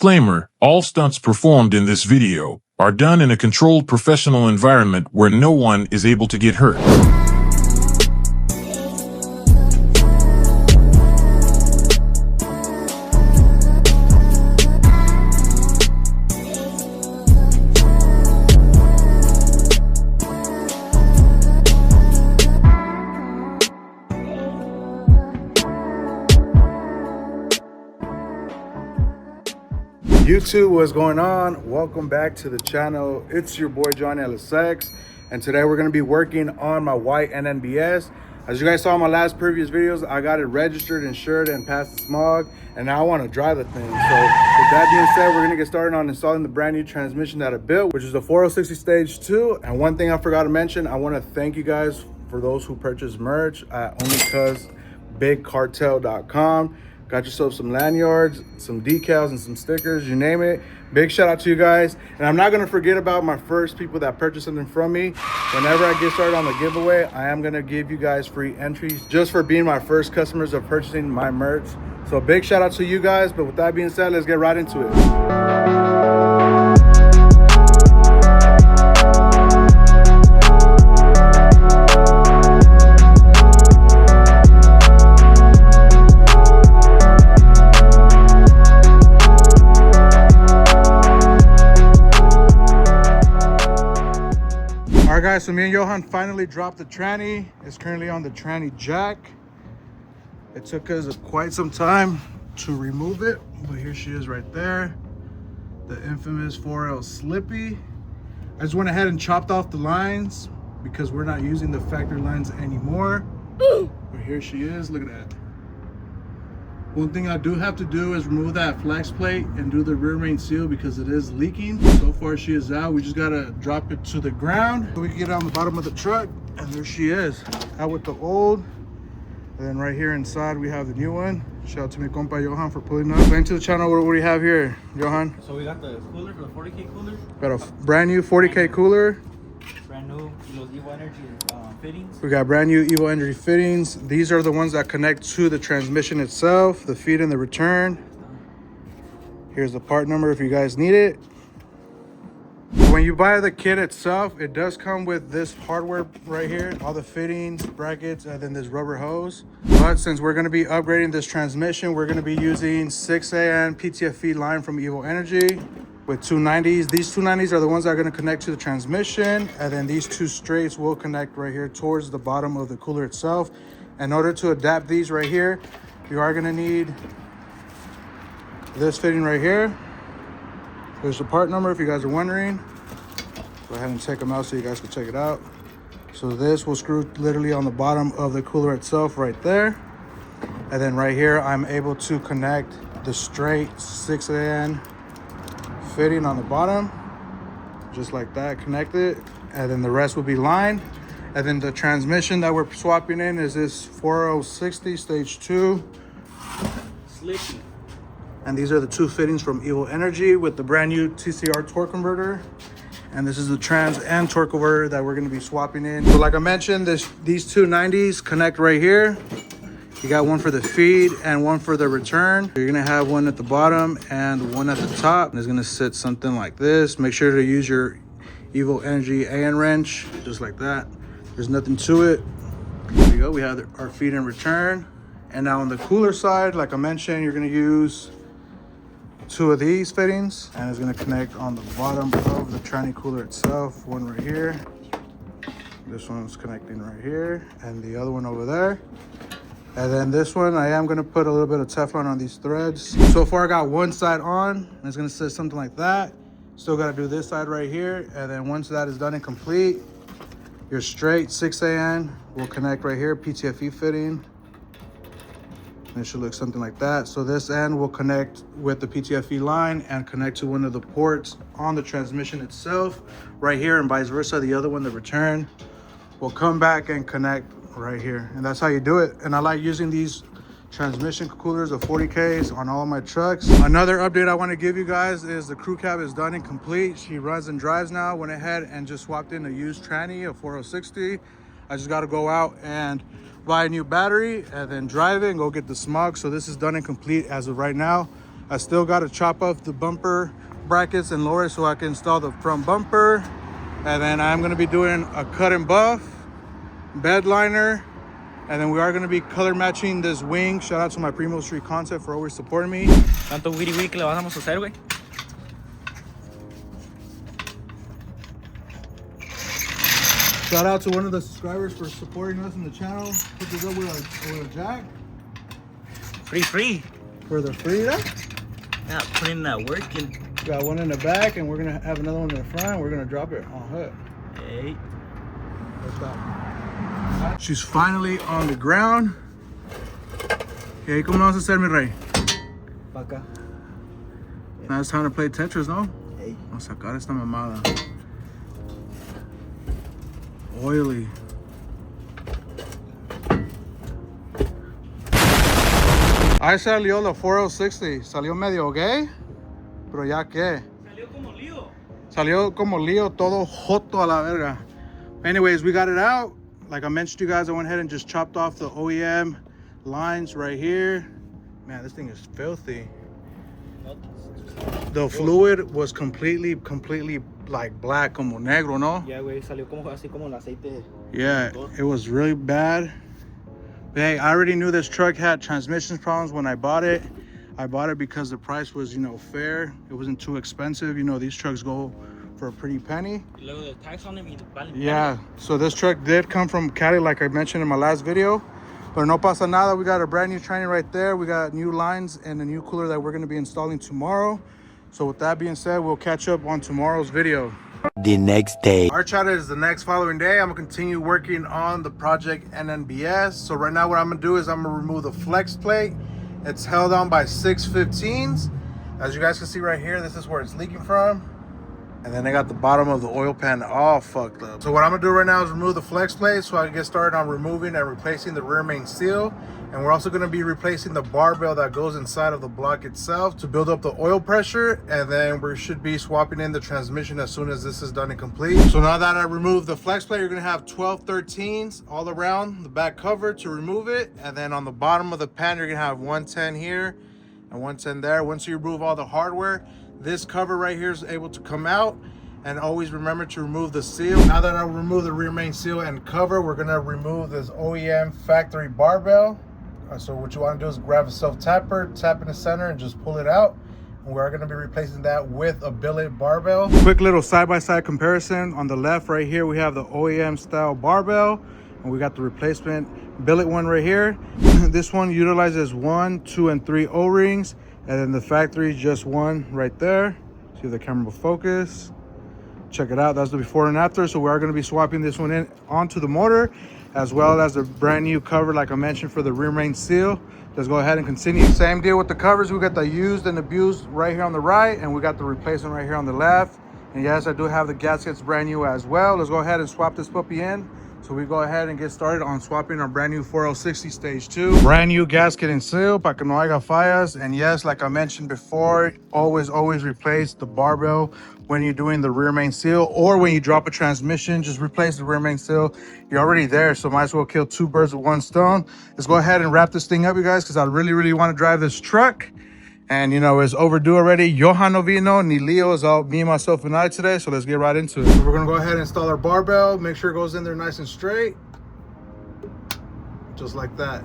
Disclaimer, all stunts performed in this video are done in a controlled professional environment where no one is able to get hurt. YouTube, what's going on? Welcome back to the channel. It's your boy John LSX, and today we're going to be working on my white NNBS. As you guys saw in my last previous videos, I got it registered, insured, and passed the smog, and now I want to drive the thing. So with that being said, we're going to get started on installing the brand new transmission that I built, which is the 4060 stage 2. And one thing I forgot to mention, I want to thank you guys for those who purchased merch at onlycuzbigcartel.com. Got yourself some lanyards, some decals, and some stickers, you name it. Big shout out to you guys. And I'm not going to forget about my first people that purchased something from me. Whenever I get started on the giveaway, I am going to give you guys free entries just for being my first customers of purchasing my merch. So big shout out to you guys. But with that being said, let's get right into it. All right, guys, so me and Johan finally dropped the tranny. It's currently on the tranny jack. It took us quite some time to remove it, but here she is right there, the infamous 4L Slippy. I just went ahead and chopped off the lines because we're not using the factory lines anymore. But here she is. Look at that. One thing I do have to do is remove that flex plate and do the rear main seal because it is leaking. So far she is out. We just gotta drop it to the ground so we can get it on the bottom of the truck. And there she is, out with the old. And then right here inside we have the new one. Shout out to my compa Johan for pulling up. Back to the channel, what do you have here, Johan? So we got the cooler for the 40K cooler. Got a brand new 40K cooler. Brand new Evo Energy fittings. We got brand new Evo Energy fittings. These are the ones that connect to the transmission itself, the feed and the return. Here's the part number if you guys need it. When you buy the kit itself, it does come with this hardware right here, all the fittings, brackets, and then this rubber hose. But since we're going to be upgrading this transmission, we're going to be using 6AN PTF feed line from Evo Energy with 290s. These 290s are the ones that are going to connect to the transmission, and then these two straights will connect right here towards the bottom of the cooler itself. In order to adapt these right here, you are going to need this fitting right here. There's the part number if you guys are wondering. Go ahead and take them out so you guys can check it out. So this will screw literally on the bottom of the cooler itself right there. And then right here, I'm able to connect the straight 6AN fitting on the bottom, just like that, connect it. And then the rest will be line. And then the transmission that we're swapping in is this 4060 stage 2. Slippy. And these are the two fittings from Evo Energy with the brand new TCR torque converter. And this is the trans and torque converter that we're going to be swapping in. So like I mentioned, these two 90s connect right here. You got one for the feed and one for the return. You're going to have one at the bottom and one at the top. And it's going to sit something like this. Make sure to use your Evo Energy AN wrench, just like that. There's nothing to it. There you go. We have our feed and return. And now on the cooler side, like I mentioned, you're going to use two of these fittings, and it's going to connect on the bottom of the tranny cooler itself. One right here, this one's connecting right here, and the other one over there. And then this one, I am going to put a little bit of Teflon on these threads. So far I got one side on, and it's going to sit something like that. Still got to do this side right here, and then once that is done and complete, your straight 6AN will connect right here, PTFE fitting. It should look something like that. So this end will connect with the PTFE line and connect to one of the ports on the transmission itself right here, and vice versa. The other one, the return, will come back and connect right here. And that's how you do it. And I like using these transmission coolers of 40Ks on all of my trucks. Another update I want to give you guys is the crew cab is done and complete. She runs and drives now. Went ahead and just swapped in a used tranny, a 4060. I just got to go out and buy a new battery and then drive it and go get the smog. So this is done and complete as of right now. I still got to chop off the bumper brackets and lower it so I can install the front bumper. And then I'm going to be doing a cut and buff, bed liner, and then we are going to be color matching this wing. Shout out to my Primo Street Concept for always supporting me. ¿Cuánto wiri wiri que le vamos a hacer, güey? Shout out to one of the subscribers for supporting us in the channel. Put this up with a jack. Free. For the freedom. Yeah, putting that work in. Got one in the back and we're gonna have another one in the front. We're gonna drop it on hook. Hey. What's that? She's finally on the ground. Hey, ¿cómo vamos a hacer, mi rey? Pa' acá. Now it's time to play Tetris, no? Hey. Vamos a sacar esta mamada. Oily. Ahí salió la 4060. Salió medio gay, pero ya que. Salió como lío. Salió como lío, todo joto a la verga. Anyways, we got it out. Like I mentioned to you guys, I went ahead and just chopped off the OEM lines right here. Man, this thing is filthy. The fluid was completely like black, como negro, no? Yeah, güey, salió como así como el aceite. Yeah, it was really bad. But hey, I already knew this truck had transmission problems when I bought it. I bought it because the price was, fair. It wasn't too expensive. These trucks go for a pretty penny. Luego the tax on them. Yeah, so this truck did come from Cali, like I mentioned in my last video. But no pasa nada, we got a brand new tranny right there. We got new lines and a new cooler that we're gonna be installing tomorrow. So with that being said, we'll catch up on tomorrow's video. The next day. Our chat is the next following day. I'm gonna continue working on the project NNBS. So right now what I'm gonna do is I'm gonna remove the flex plate. It's held on by 615s. As you guys can see right here, this is where it's leaking from. And then I got the bottom of the oil pan all fucked up. So what I'm gonna do right now is remove the flex plate so I can get started on removing and replacing the rear main seal. And we're also gonna be replacing the barbell that goes inside of the block itself to build up the oil pressure. And then we should be swapping in the transmission as soon as this is done and complete. So now that I removed the flex plate, you're gonna have 12-13s all around the back cover to remove it. And then on the bottom of the pan, you're gonna have 110 here and 110 there. Once you remove all the hardware, this cover right here is able to come out. And always remember to remove the seal. Now that I remove the rear main seal and cover, we're gonna remove this OEM factory barbell. So what you wanna do is grab a self-tapper, tap in the center and just pull it out. And we're gonna be replacing that with a billet barbell. Quick little side-by-side comparison. On the left right here, we have the OEM style barbell. And we got the replacement billet one right here. This one utilizes 1, 2, and 3 O-rings. And then the factory, just one right there. See if the camera will focus. Check it out, that's the before and after. So we are gonna be swapping this one in onto the motor, as well as the brand new cover, like I mentioned, for the rear main seal. Let's go ahead and continue. Same deal with the covers. We got the used and abused right here on the right, and we got the replacement right here on the left. And yes, I do have the gaskets brand new as well. Let's go ahead and swap this puppy in. So we go ahead and get started on swapping our brand new 4060 stage 2. Brand new gasket and seal, para que no haya fallas. And yes, like I mentioned before, always replace the barbell when you're doing the rear main seal, or when you drop a transmission, just replace the rear main seal. You're already there, so might as well kill 2 birds with 1 stone. Let's go ahead and wrap this thing up, you guys, because I really want to drive this truck. And it's overdue already. Johan no vino, ni Leo, is all me, myself, and I today. So let's get right into it. So we're gonna go ahead and install our barbell. Make sure it goes in there nice and straight. Just like that.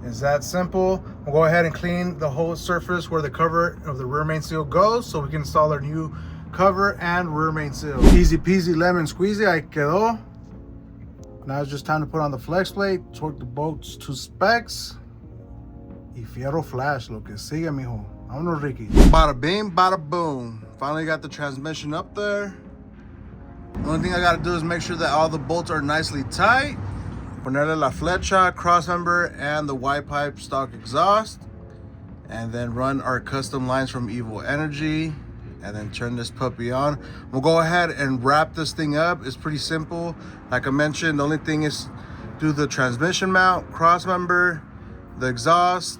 It's that simple. We'll go ahead and clean the whole surface where the cover of the rear main seal goes, so we can install our new cover and rear main seal. Easy peasy lemon squeezy, ahí quedó. Now it's just time to put on the flex plate, torque the bolts to specs. Y fierro flash, lo que sigue, mijo. Vámonos, Ricky. Bada bing, bada boom. Finally got the transmission up there. The only thing I gotta do is make sure that all the bolts are nicely tight. Ponerle la flecha, cross member, and the Y pipe stock exhaust. And then run our custom lines from Evo Energy. And then turn this puppy on. We'll go ahead and wrap this thing up. It's pretty simple. Like I mentioned, the only thing is do the transmission mount, cross member, the exhaust,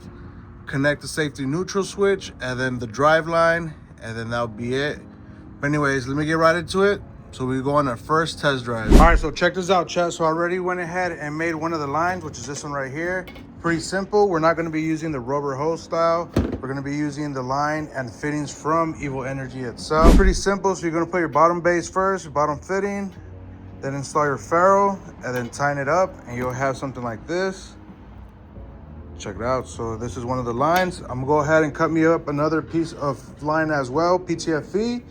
connect the safety neutral switch, and then the drive line, and then that'll be it. But anyways, let me get right into it. So we go on our first test drive. All right, so check this out, chat. So I already went ahead and made one of the lines, which is this one right here. Pretty simple. We're not going to be using the rubber hose style. We're going to be using the line and fittings from Evo Energy itself. Pretty simple. So you're going to put your bottom base first, your bottom fitting, then install your ferrule, and then tighten it up, and you'll have something like this. Check it out. So this is one of the lines. I'm gonna go ahead and cut me up another piece of line as well, PTFE.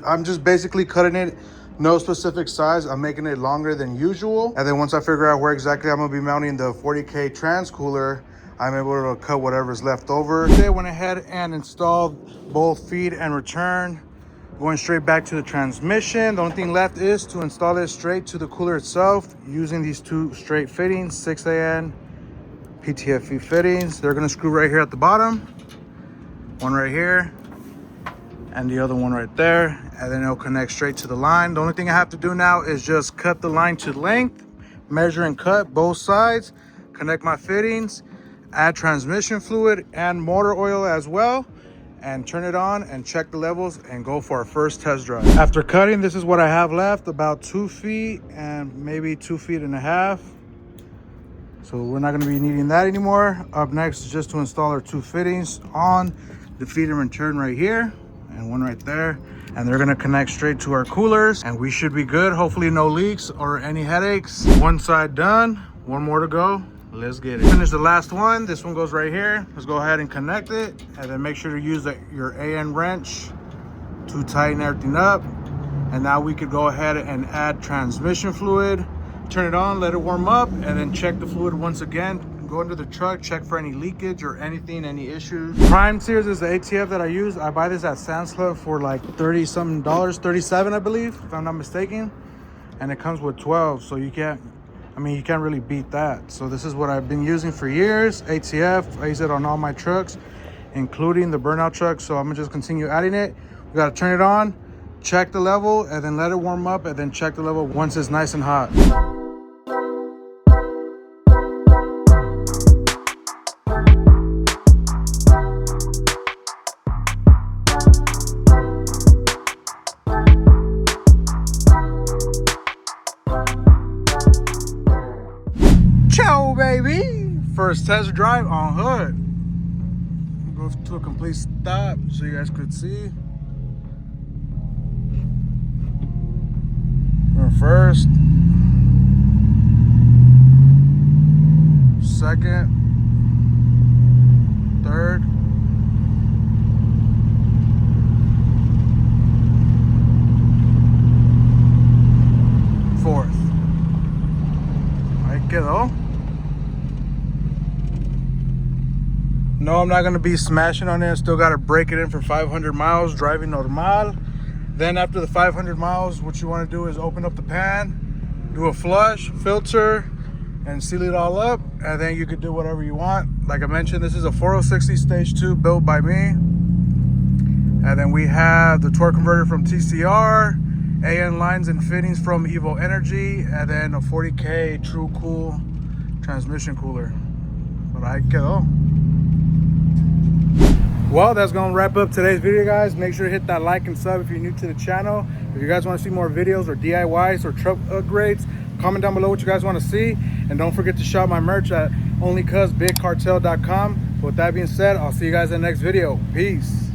I'm just basically cutting it, no specific size. I'm making it longer than usual. And then once I figure out where exactly I'm gonna be mounting the 40K trans cooler, I'm able to cut whatever's left over. They went ahead and installed both feed and return, going straight back to the transmission. The only thing left is to install it straight to the cooler itself using these two straight fittings, 6AN PTFE fittings. They're gonna screw right here at the bottom, one right here, and the other one right there, and then it'll connect straight to the line. The only thing I have to do now is just cut the line to length, measure and cut both sides, connect my fittings, add transmission fluid and motor oil as well, and turn it on and check the levels and go for our first test drive. After cutting, this is what I have left, about 2 feet and maybe 2.5 feet. So we're not going to be needing that anymore. Up next is just to install our 2 fittings on the feed and return right here and one right there. And they're going to connect straight to our coolers and we should be good. Hopefully no leaks or any headaches. One side done, one more to go. Let's get it. Finish the last one. This one goes right here. Let's go ahead and connect it and then make sure to use your AN wrench to tighten everything up. And now we could go ahead and add transmission fluid. Turn it on, let it warm up, and then check the fluid once again. Go into the truck, check for any leakage or anything, any issues. Prime Series is the ATF that I use. I buy this at Sam's Club for like $30-something, $37 I believe, if I'm not mistaken. And it comes with 12, so you can't really beat that. So this is what I've been using for years, ATF. I use it on all my trucks, including the burnout truck. So I'm gonna just continue adding it. We gotta turn it on, check the level, and then let it warm up, and then check the level once it's nice and hot. Ciao, baby! First test drive on hood. Go to a complete stop so you guys could see. We're first, second, third, fourth. Ahí quedó. No, I'm not gonna be smashing on it. Still gotta break it in for 500 miles, driving normal. Then after the 500 miles, what you wanna do is open up the pan, do a flush, filter, and seal it all up. And then you could do whatever you want. Like I mentioned, this is a 4060 stage 2 built by me. And then we have the torque converter from TCR, AN lines and fittings from Evo Energy, and then a 40K True Cool transmission cooler. But ahí quedó. Well, that's gonna wrap up today's video, guys. Make sure to hit that like and sub if you're new to the channel. If you guys want to see more videos or DIYs or truck upgrades, comment down below what you guys want to see. And don't forget to shop my merch at onlycuzbigcartel.com. With that being said, I'll see you guys in the next video. Peace.